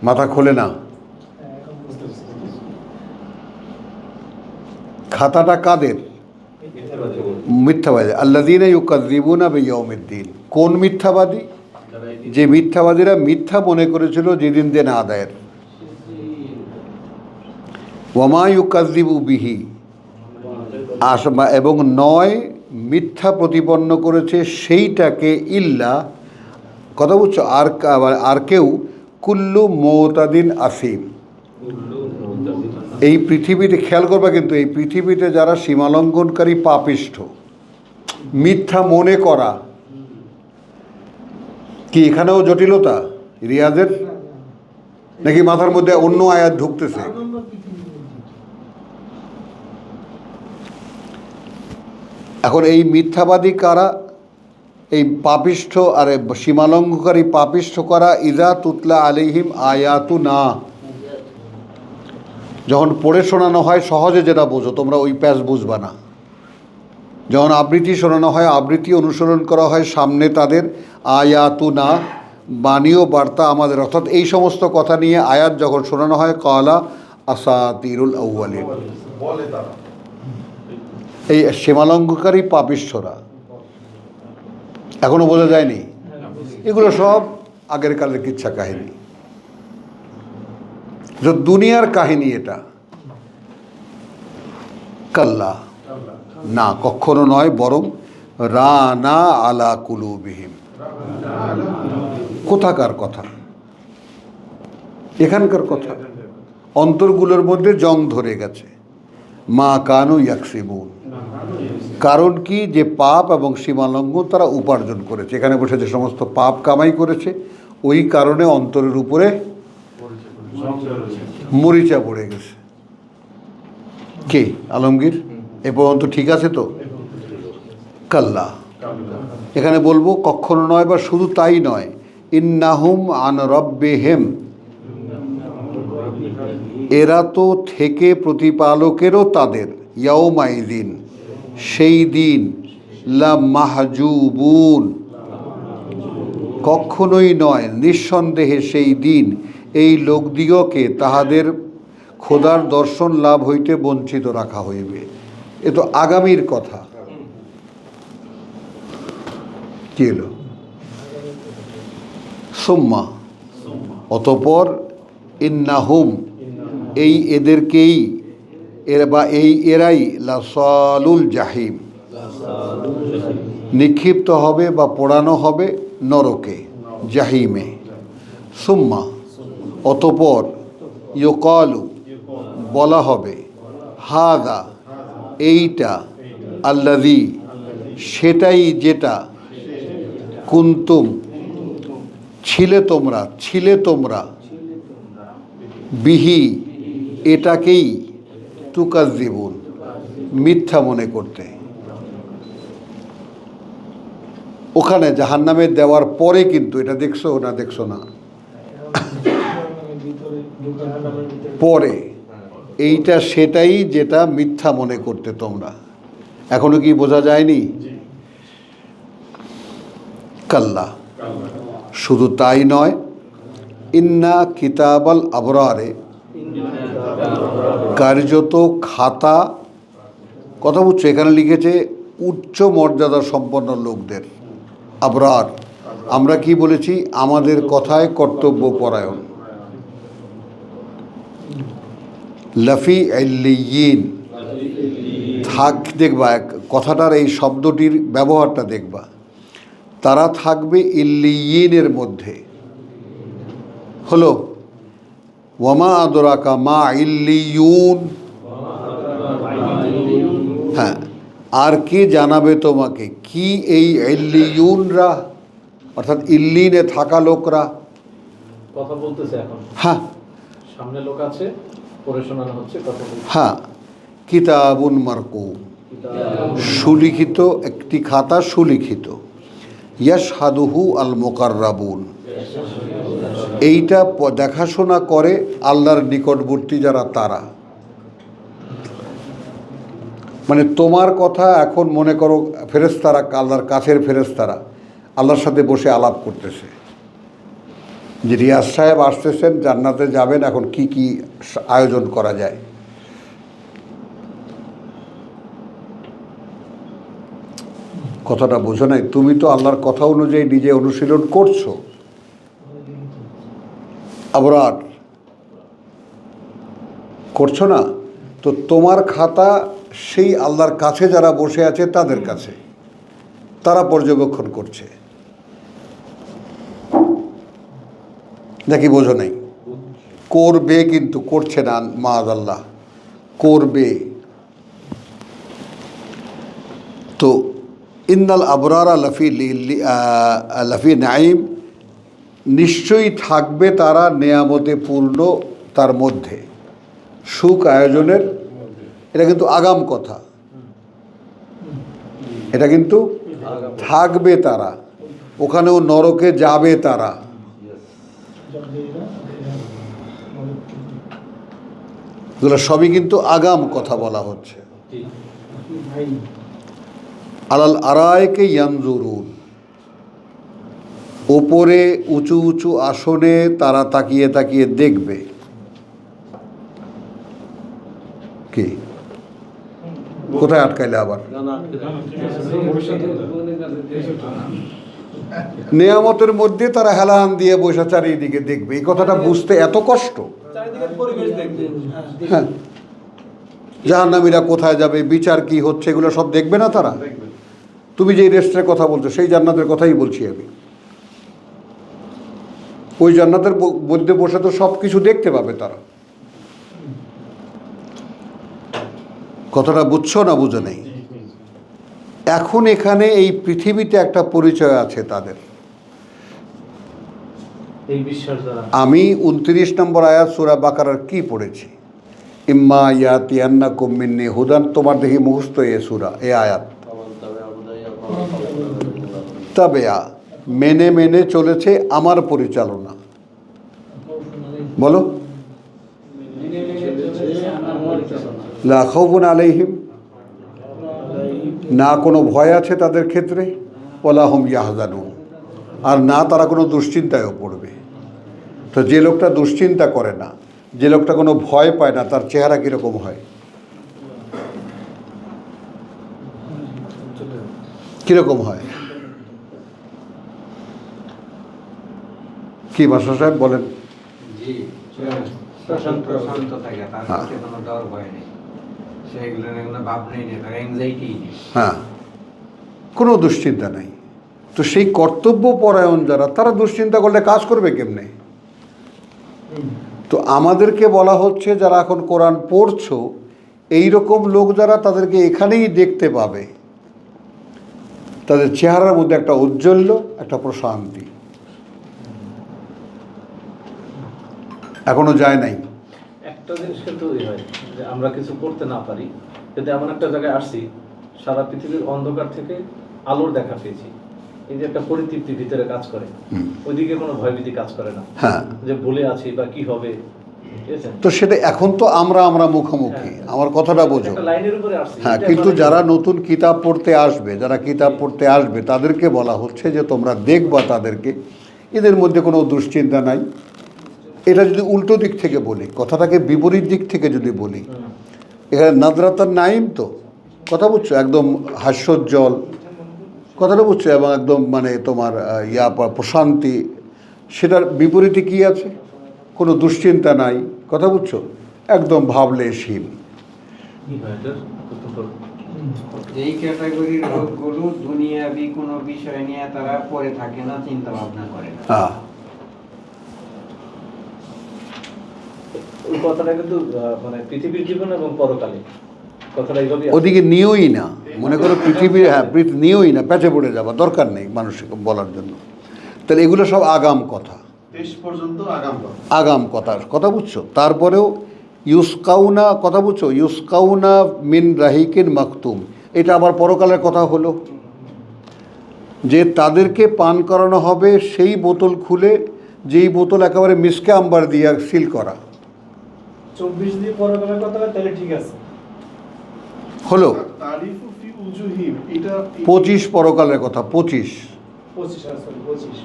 মাথা খোলে না। খাতাটা কাদের? মিথ্যাবাদী। আল্লাযীনা ইউকাযযিবুনা বিয়াউমিদ্দিন। কোন মিথ্যাবাদী? যে মিথ্যাবাদীরা মিথ্যা মনে করেছিল যেদিন দেনা আদায়ের। ওয়ামা ইউকাযযিবু বিহি, এবং নয় মিথ্যা প্রতিপন্ন করেছে সেইটাকে ইল্লা, কথা বুঝছো, আর কেউ কুল্লু মওতাদিন আসিম। এই পৃথিবীতে খেয়াল করবা কিন্তু, এই পৃথিবীতে যারা সীমালঙ্ঘনকারী পাপিষ্ঠ, মিথ্যা মনে করা, কি এখানেও জটিলতা রিয়াজের, নাকি মাথার মধ্যে অন্য আয়াত ঢুকতেছে? এখন এই মিথ্যাবাদী কারা? এই পাপিষ্ঠ আর সীমালঙ্ঘনকারী পাপিষ্ঠ করা। ইজা তুতলা আলাইহিম আয়াতু না, যখন পড়ে শোনানো হয় সহজে যেটা বোঝো তোমরা, ওই প্যাচ বুঝবা না। যখন আবৃত্তি শোনানো হয়, আবৃত্তি অনুসরণ করা হয়, সামনে তাদের আয়াতু না, বাণী ও বার্তা আমাদের, অর্থাৎ এই সমস্ত কথা নিয়ে আয়াত যখন শোনানো হয়, কালা আসাতিরুল আউয়ালিন, বলে তারা এই সীমালঙ্ঘনকারী পাপিষ্ঠরা। এখনো বোঝা যায়নি? এগুলো সব আগের কালের কিচ্ছা কাহিনী, যে দুনিয়ার কাহিনী এটা। কাল্লা, না, কখনো নয়, বরং রানা আলা কুলুবিহিম। কোথাকার কথা? এখানকার কথা। অন্তরগুলোর মধ্যে জং ধরে গেছে। মা কানু ইয়াকসিবুন, কারণ কি? যে পাপ এবং সীমালঙ্ঘন তারা উপার্জন করেছে, এখানে বসে যে সমস্ত পাপ কামাই করেছে, ওই কারণে অন্তরের উপরে মরিচা পড়ে গেছে। কে আলমগীর? এ পর্যন্ত ঠিক আছে তো? কাল্লা, এখানে বলবো কখনো নয়, বা শুধু তাই নয়, ইন্নাহুম আন রব্বিহিম, এরা তো থেকে প্রতিপালকেরও তাদের, ইয়াউমাইদিন, সেই দিন, লা মাহজুবুন, কখনোই নয়, নিঃসন্দেহে সেই দিন এই লোকদিগকে তাহাদের খোদার দর্শন লাভ হইতে বঞ্চিত রাখা হইবে। এ তো আগামীর কথা। কি এলো? সুম্মা, অতঃপর, ইন্নাহুম, এই এদেরকেই, এরাই লাসালুল জাহিম, নিক্ষিপ্ত হবে বা পোড়ানো হবে নরকে, জাহিমে। সুম্মা, অতঃপর, ইউকালু, বলা হবে, হাদা, এইটা, আল্লাযী, সেটাই যেটা, কুনতুম, ছিলে তোমরা, বিহি, এটাকেই, তুকাজ্জিবুন, মিথ্যা মনে করতে। ওখানে জাহান্নামে দেওয়ার পরে কিন্তু, এটা দেখছো না দেখছো না, পরে, এইটা সেটাই যেটা মিথ্যা মনে করতে তোমরা। এখনো কি বোঝা যায়নি? কাল্লা, শুধু তাই নয়, ইন্না কিতাবাল আবরারে, কার্যত খাতা, কথা বুঝছো, এখানে লিখেছে উচ্চ মর্যাদা সম্পন্ন লোকদের, আবরার। আমরা কি বলেছি? আমাদের কথায় কর্তব্য পরায়ণ। লাফি ইল্লিয়িন, থাক, দেখবা কথাটার এই শব্দটির ব্যবহারটা দেখবা, তারা থাকবে ইল্লিয়িনের মধ্যে। হলো, ওয়ামা আদরাকা মা ইল্লিয়ুন, হ্যাঁ, আর কে জানাবে তোমাকে কি এই ইল্লিয়ুনরা, অর্থাৎ ইল্লিনে থাকা লোকরা। কথা বলতেছে এখন, হ্যাঁ, সামনে লোক আছে, পড়ে শোনানো হচ্ছে, কথা বলছে। হ্যাঁ, কিতাবুন মারকুম, সুলিখিত একটি খাতা, সুলিখিত, ইয়াশহাদুহু আল মুকাররাবুন, এইটা দেখাশোনা করে আল্লাহর নিকটবর্তী যারা, তারা। মানে তোমার কথা এখন মনে করো ফেরেশতারা, আল্লাহর কাছের ফেরেশতারা আল্লাহর সাথে বসে আলাপ করতেছে যে রিয়াজ সাহেব আসতেছেন, জান্নাতে যাবেন, এখন কি কি আয়োজন করা যায়। কথাটা বোঝো নাই? তুমি তো আল্লাহর কথা অনুযায়ী নিজে অনুশীলন করছো। আবরার করছো না তো? তোমার খাতা সেই আল্লাহর কাছে যারা বসে আছে তাদের কাছে। তারা পর্যবেক্ষণ করছে। নাকি বোঝো নাই? করবে, কিন্তু করছে না, মাআযাল্লাহ, করবে। তো ইন্নাল আবরারা লাফি নাঈম, নিশ্চয়ই থাকবে তারা নেয়ামতে পূর্ণ তার মধ্যে, সুখ আয়োজনের। এটা কিন্তু আগাম কথা, এটা কিন্তু থাকবে তারা, ওখানেও নরকে যাবে তারা। এগুলো সবই কিন্তু আগাম কথা বলা হচ্ছে। আলাল আরাইকে ইয়ানজুরুন, ওপরে উঁচু উঁচু আসনে তারা তাকিয়ে তাকিয়ে দেখবে। কি কোথায় আটকাইলে আবার? নেয়ামতের মধ্যে তারা হেলান দিয়ে বসে চারিদিকে দেখবে। এই কথাটা বুঝতে এত কষ্ট। চারিদিকের পরিবেশ দেখবে। হ্যাঁ, জাহান্নামীরা কোথায় যাবে, বিচার কি হচ্ছে, এগুলো সব দেখবে না তারা? তুমি যে রেস্টের কথা বলছো সেই জান্নাতের কথাই বলছি আমি। ওই জান্নাতের মধ্যে বসে তো সব কিছু দেখতে পাবে তারা। কথাটা বুঝছো না বুঝো নেই? এখন এখানে এই পৃথিবীতে একটা পরিচয় আছে তাদের। এই বিশ্বাস দ্বারা আমি 29 নম্বর আয়াত সূরা বাকারার কি পড়েছি? ইম্মা ইয়াতিয়ান্নাকুম মিন্নি হুদান, তোমার দেখি মুখস্থ এ সূরা, এ আয়াত। তবে মেনে মেনে চলেছে আমার পরিচালনা। বলো, লা খাউফুন আলাইহিম, না কোনো ভয় আছে তাদের ক্ষেত্রে, ওয়ালা হুম ইয়াহজানুন, আর না তারা কোনো দুশ্চিন্তায়ও পড়বে। তো যে লোকটা দুশ্চিন্তা করে না, যে লোকটা কোনো ভয় পায় না, তার চেহারা কীরকম হয়? কীরকম হয়? কি মাস্টার সাহেব বলেন? জি, প্রশান্ত থাকে, তার কাছে কোনো ডর ভয় নেই, সেগুলো নিয়ে কোনো ভাব নেই, তার অ্যাংজাইটি নেই। হ্যাঁ, কোনো দুশ্চিন্তা নেই। তো সেই কর্তব্য পরায়ণ যারা, তারা দুশ্চিন্তা করলে কাজ করবে কেমনে? তো আমাদেরকে বলা হচ্ছে যারা এখন কোরআন পড়ছো, এই রকম লোক যারা, তাদেরকে এখানেই দেখতে পাবে। তাদের চেহারার মধ্যে একটা ঔজ্জ্বল্য, একটা প্রশান্তি। এখনো যায় নাই। একটা জিনিস কিন্তু হয় যে আমরা কিছু করতে না পারি, কিন্তু এমন একটা জায়গায় আসছি সারা পৃথিবীর অন্ধকার থেকে আলোর দেখা পেয়েছি, এই যে একটা পরিতৃপ্তি ভিতরে কাজ করে, ওইদিকে কোনো ভয়ভীতি কাজ করে না। হ্যাঁ, যে ভুলে আছি বা কি হবে, তো সেটা এখন তো আমরা মুখোমুখি। আমার কথাটা বোঝো। লাইনের উপরে আসছি। হ্যাঁ, কিন্তু যারা নতুন কিতাব পড়তে আসবে, যারা কিতাব পড়তে আসবে, তাদেরকে বলা হচ্ছে যে তোমরা দেখবা তাদেরকে, এদের মধ্যে কোনো দুশ্চিন্তা নাই। এটা যদি উল্টো দিক থেকে বলি, কথাটাকে বিপরীত দিক থেকে যদি বলি, এখানে নাদরাতার নাইম, তো কথা বুঝছো, একদম হাস্যোজ্জ্বল, কথাটা বুঝছো, এবং একদম মানে তোমার প্রশান্তি। সেটার বিপরীতে কি আছে? কোনো দুশ্চিন্তা নাই, কথা বুঝছো, একদম ভাবলেশহীন। এই ক্যাটাগরির লোকগুলো দুনিয়াবি কোনো বিষয় নিয়ে তারা পড়ে থাকে না, চিন্তা ভাবনা করে না। হ্যাঁ, ওই কথাটা কিন্তু মানে পৃথিবীর জীবন এবং পরকালে কথাটা এইভাবে ওদিকে নিয়েই না, মনে করো পৃথিবীর, হ্যাঁ নিয়েই না, প্যাচে পড়ে যাওয়া দরকার নেই মানুষকে বলার জন্য। তাহলে এগুলো সব আগাম কথা, পর্যন্ত আগাম কথা বুঝছো। তারপরেও ইউসকাউনা, কথা বুঝছো, ইউসকাউনা মিন রাহিকিন মাকতুম, এটা আবার পরকালের কথা হলো, যে তাদেরকে পান করানো হবে সেই বোতল খুলে, যেই বোতল একেবারে মিসকে আম্বার দিয়ে সিল করা। 24 দিয়ে পরকালের কথা হয়, তাহলে ঠিক আছে। হলো তারিফু ফি উজুহিম, এটা 25 পরকালের কথা, 25। 25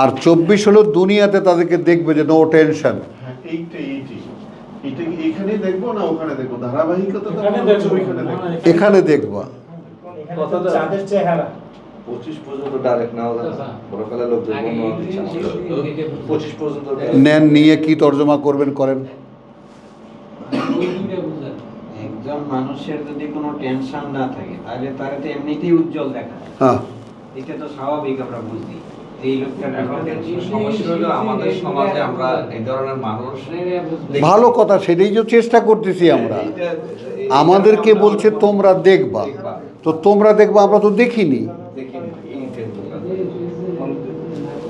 আর 24 হলো দুনিয়াতে তাদেরকে দেখবে যে নো টেনশন। এইটাই এটা কি এখানে দেখবো না ওখানে দেখবো? ধারাবাহিকতা তো এখানে মনে হচ্ছে দেখবো, ওইখানে দেখবো। এখানে দেখবা। কথাটা চাঁদের চেহারা 25 পর্যন্ত ডাইরেক্ট নাও জানা, পরকালের লোকদের বর্ণনা দিচ্ছে আমাদের। 25 পর্যন্ত নেন, নিয়ে কি তর্জমা করবেন করেন। একজন মানুষের যদি কোনো টেনশন না থাকে, তাহলে তার তো এমনিতেই উজ্জ্বল দেখা যায়। হ্যাঁ, এটা তো স্বাভাবিক, আমরা বুঝি এই লোকটা এখন সমস্যা হলো আমাদের সমাজে আমরা এই ধরনের মানুষ ভালো কথা, সেটাই যে চেষ্টা করতেছি আমরা। আমাদেরকে বলছে তোমরা দেখবা, তো তোমরা দেখবা, আমরা তো দেখিনি।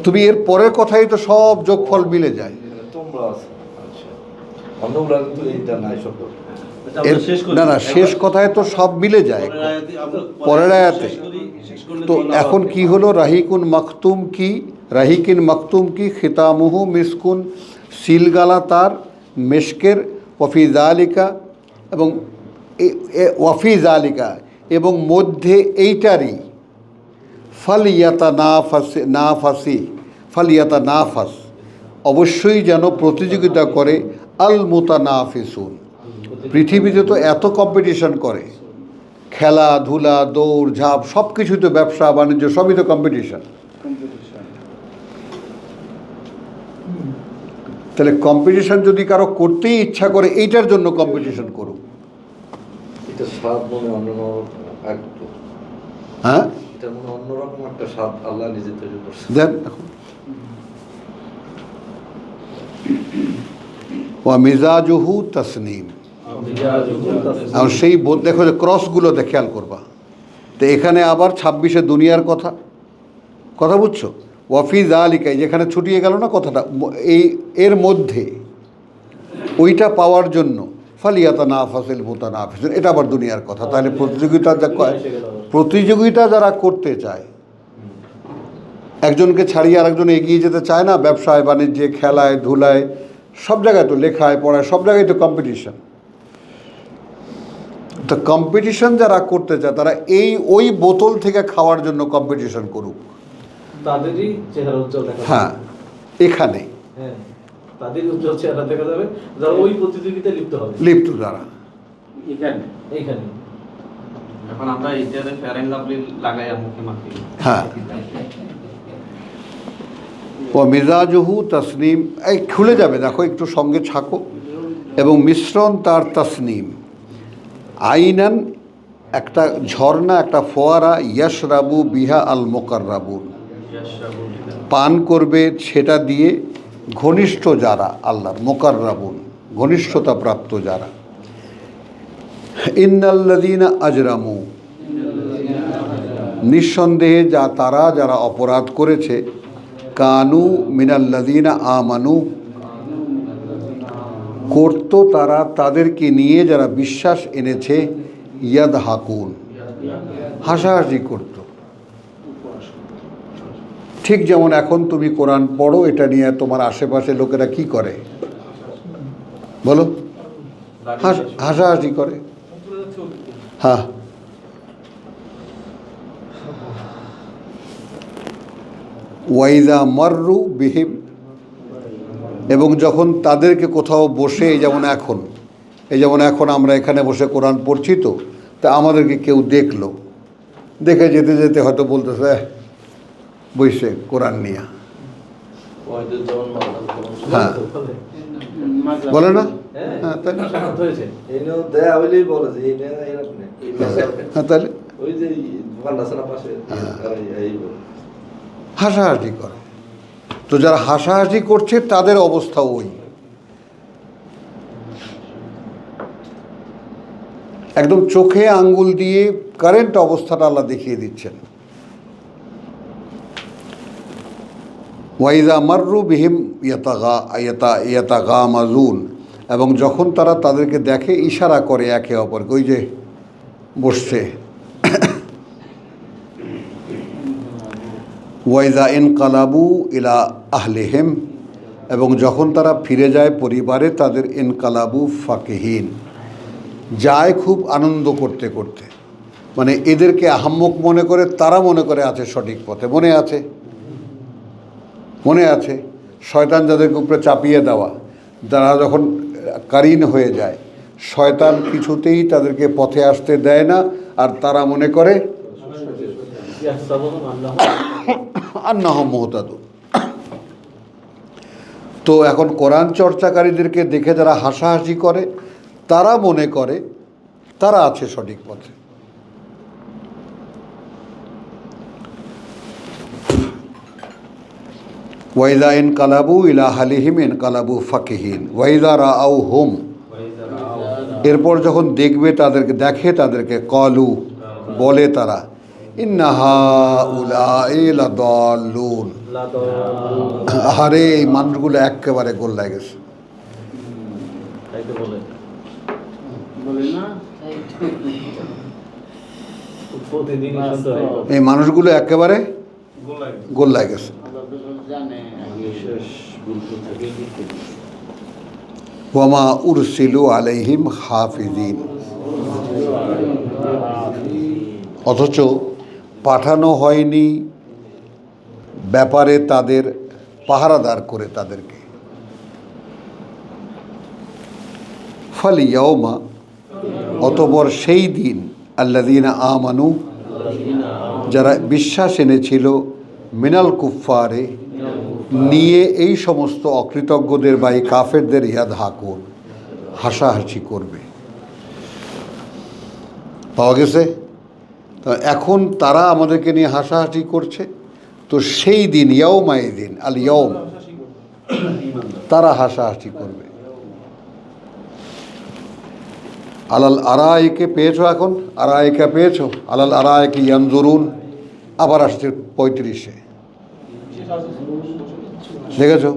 তুমি এর পরের কথাই তো সব যোগফল মিলে যায়। তোমরা আছো, আচ্ছা অন্যগুলা কিন্তু এইটা নাই শব্দ। আচ্ছা, আমরা শেষ করি। না না, শেষ কথায় তো সব মিলে যায় পরের আয়াতে আমরা পরের আয়াতে। শেষ করি, শেষ করলে তো আল্লাহ এখন পাক- কি হলো, রাহিকুন মাকতুম কি, রাহিকিন মাকতুম কি খিতামুহু মিসকুন, সিলগালা তার মেশকের, ওয়াফি জালিকা এবং ওয়াফি জালিকা এবং মধ্যে এইটারই ফালিয়াতা নাফাস অবশ্যই যেন প্রতিযোগিতা করে আল মুতানাফিসুন। পৃথিবীতে তো এত কম্পিটিশন করে, খেলাধুলা, দৌড় ঝাঁপ সব কিছুই তো, ব্যবসা বাণিজ্য সবই তো কম্পিটিশন। তাহলে কম্পিটিশন যদি কারো করতেই ইচ্ছা করে, এইটার জন্য কম্পিটিশন করুক। এটা স্বাদ মনে অন্যরকম একটু, হ্যাঁ এটা মনে অন্যরকম একটা স্বাদ আল্লাহ নিজে তৈরি করছে। দেন এখন ওয়া মিজাজুহু তাসনিম। আর সেই দেখো যে ক্রসগুলো খেয়াল করবা। তো এখানে আবার 26-এ দুনিয়ার কথা বুঝছো, ওয়াফিজ আলিকাই যেখানে ছুটিয়ে গেল না কথাটা, এর মধ্যে ওইটা পাওয়ার জন্য ফালিয়াতা নাফাসিল মুতানাফিসুন, এটা আবার দুনিয়ার কথা। তাহলে প্রতিযোগিতা যারা করতে চায়, একজনকে ছাড়িয়ে আরেকজন এগিয়ে যেতে চায় না, ব্যবসায় বাণিজ্যে, খেলায় ধুলায়, সব জায়গায় তো, লেখায় পড়ায়, সব জায়গায় তো কম্পিটিশন। তো কম্পিটিশন যারা করতে চায় তারা ওই বোতল থেকে খাওয়ার জন্য কম্পিটিশন করুক। তাদেরই চেহারা উজ্জ্বল দেখা যাবে। হ্যাঁ, এখানে হ্যাঁ, তাদেরই উজ্জ্বল চেহারা দেখা যাবে যারা ওই প্রতিযোগিতায় লিপ্ত যারা। এইখানে এখন আমরা এইটারে ফেয়ার এন্ড লাভলি লাগাই মুখে মাখি। হ্যাঁ, ও মিজাজুহু তাসনিম, এই খুলে যাবে, দেখো একটু সঙ্গে ছাকো। এবং মিশ্রণ তার তাসনিম, আইনান একটা ঝর্ণা, একটা ফোয়ারা, ইয়াশরাবু বিহা আল মুকাররাবুন, পান করবে সেটা দিয়ে ঘনিষ্ঠ যারা আল্লাহর, মুকাররাবুন ঘনিষ্ঠতা প্রাপ্ত যারা। ইন্নাল্লাযীনা আজরামু, নিঃসন্দেহে তারা যারা অপরাধ করেছে, কানু মিনাল্লাযীনা আমানু, করত তারা তাদেরকে নিয়ে যারা বিশ্বাস এনেছে, ইয়াদহাকুন, হাসাহাসি করত। ঠিক যেমন এখন তুমি কোরআন পড়ো, এটা নিয়ে তোমার আশেপাশে লোকেরা কি করে বলো, হাসাহাসি করে। হ্যাঁ, ওয়াইদা মাররু বিহিম, এবং যখন তাদেরকে কোথাও বসে, এই যেমন এখন আমরা এখানে বসে কোরআন পড়ছি, তো তা আমাদেরকে কেউ দেখে যেতে যেতে হয়তো বলতেছে বইসে কোরআন নিয়ে। হ্যাঁ, বলে না? হ্যাঁ, তাহলে দেয়া হইলেই বলে যে হ্যাঁ, তাহলে ওই যে দোকান আছে না পাশে, এই বলে হাসাহাসি করে। তো যারা হাসাহাসি করছে তাদের অবস্থা ওই, একদম চোখে আঙ্গুল দিয়ে কারেন্ট অবস্থাটা আল্লাহ দেখিয়ে দিচ্ছেন। ওয়াইদা মাররু বিহিম ইয়াতাগামাজুন, এবং যখন তারা তাদেরকে দেখে ইশারা করে একে অপরকে, ওই যে বসছে। ওয়াইদা ইনকালাবু ইলা আহলিহিম, এবং যখন তারা ফিরে যায় পরিবারে, তাদের ইনকালাবু ফাকিহিন, যায় খুব আনন্দ করতে করতে, মানে এদেরকে আহাম্মক মনে করে, তারা মনে করে আছে সঠিক পথে। মনে আছে শয়তান যাদেরকে উপরে চাপিয়ে দেওয়া, যারা যখন কারিন হয়ে যায়, শয়তান কিছুতেই তাদেরকে পথে আসতে দেয় না, আর তারা মনে করে আন্নাহুম মুহতাদুন। তো এখন কোরআন চর্চাকারীদেরকে দেখে যারা হাসাহাসি করে, তারা মনে করে তারা আছে সঠিক পথে। ওয়াইদা ইন কালাবু ইলা হালিহিম ইন কালাবু ফাকিহিন ওয়াইদা রাআউ হুম, এরপর যখন দেখবে তাদেরকে, দেখে তাদেরকে, কলু, বলে তারা, ইন্না হাউলাই লাদাল্লুন, আরে এই মানুষগুলো একেবারে গোল্লায় গেছে। তাই তো বলে প্রতিদিনই শুনতে হয়। এই মানুষগুলো একেবারে গোল্লায় গেছে। ওয়ামা উরসিলু আলাইহিম হাফিজিন, অথচ পাঠানো হয়নি ব্যাপারে তাদের পাহারাদার করে তাদেরকে। ফল ইয়াউমা, অতঃপর সেই দিন, আল্লাযীনা আমানু, যারা বিশ্বাস এনেছিল, মিনাল কুফফারে, নিয়ে এই সমস্ত অকৃতজ্ঞদের বা এই কাফেরদের ইয়াদহাকুন, হাসাহাসি করবে। পাওয়া গেছে? তো এখন তারা আমাদেরকে নিয়ে হাসাহাসি করছে, তো সেই দিন ইয়াউমাইদিন আল ইয়াউম, তারা হাসাহাসি করবে। আলাল আরাইকে পেয়েছো, এখন আরাইকা পেয়েছো, আলাল আরাইকে ইয়ানজুরুন, আবার আসছে 35-এ, দেখেছো?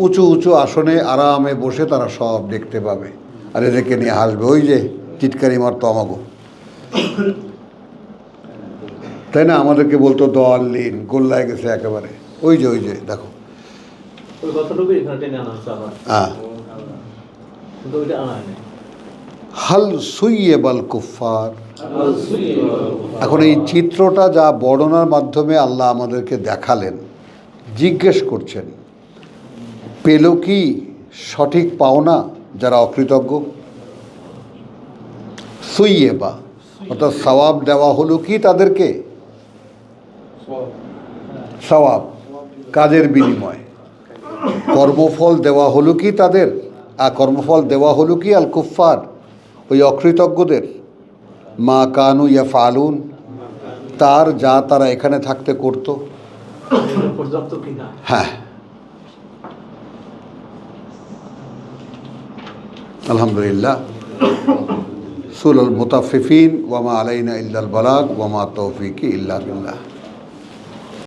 উঁচু উঁচু আসনে আরামে বসে তারা সব দেখতে পাবে, আর এদেরকে নিয়ে হাসবে। ওই যে টিটকারি মারতো আমাগো, তাই না? আমাদেরকে বলতো দলিন, গোল্লায় গেছে একেবারে। ওই যে দেখো, ওই কথাটুকু এখানে টেনে আনা হচ্ছে আবার, হ্যাঁ, কিন্তু ওইটা আনা হয়নি। হাল সুইয়েবাল কুফার। এখন এই চিত্রটা যা বর্ণনার মাধ্যমে আল্লাহ আমাদেরকে দেখালেন, জিজ্ঞেস করছেন, পেল কি সঠিক পাওনা যারা অকৃতজ্ঞ? সুইয়েবা, অর্থাৎ সওয়াব দেওয়া হলো কি তাদেরকে? সওয়াব, কাজের বিনিময়, কর্মফল দেওয়া হলো কি তাদের? আর কর্মফল দেওয়া হলো কি আল কুফফার, ওই অকৃতজ্ঞদের? মা কানু ইয়াফআলুন, তার যা তারা এখানে থাকতে করত। পর্যাপ্ত কিনা? হ্যাঁ, আলহামদুলিল্লাহ। সূরাতুল মুতাফফিফিন, ওয়া মা আলাইনা ইল্লাল বালাগ ওয়া মা তাওফীকি ইল্লা বিল্লাহ।